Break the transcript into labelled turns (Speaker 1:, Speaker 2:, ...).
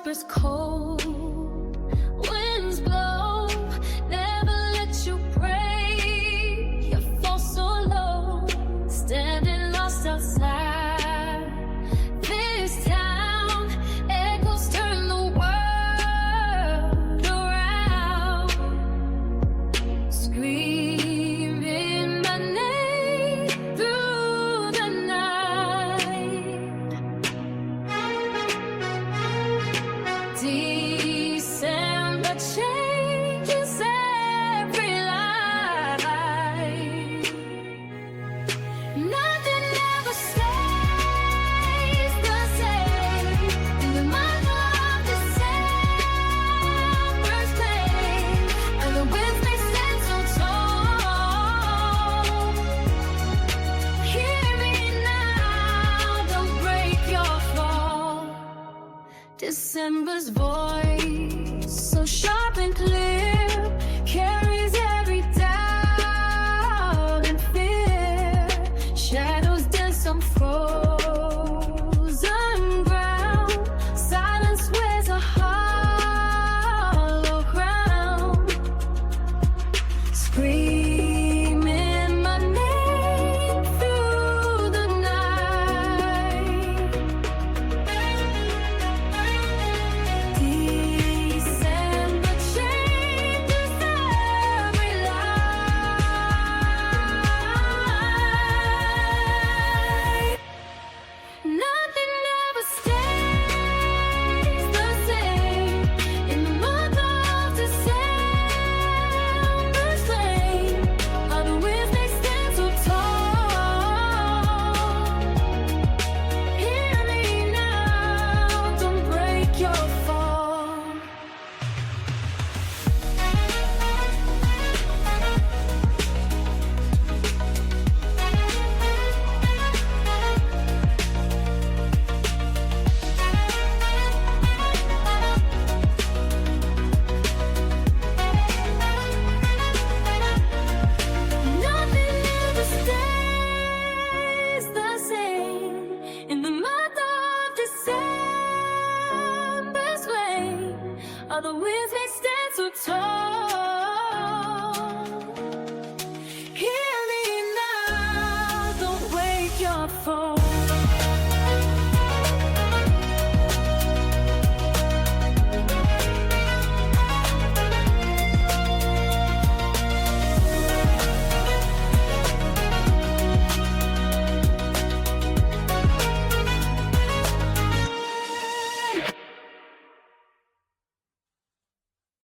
Speaker 1: whispers cold. Winds blow, never let you break. You fall so low, standing lost outside this town. Echoes turn the world around, screaming my name through the night. December changes every life. Nothing ever stays the same. In the month of December's flame, and the winds may stand so tall. Hear me now, don't break your fall. December's voice, so sharp and clear, carries every doubt and fear. Shadows dance on frozen ground. Silence wears a hollow crown, screaming my name through the night. December changes every life. Nothing ever stays the same. In the month of December's flame, how the winds they stand so tall. Hear me now, don't break your fall. Nothing ever stays the same. In the month of December's flame, all the winds may stand so tall. Hear me now, don't break your fall.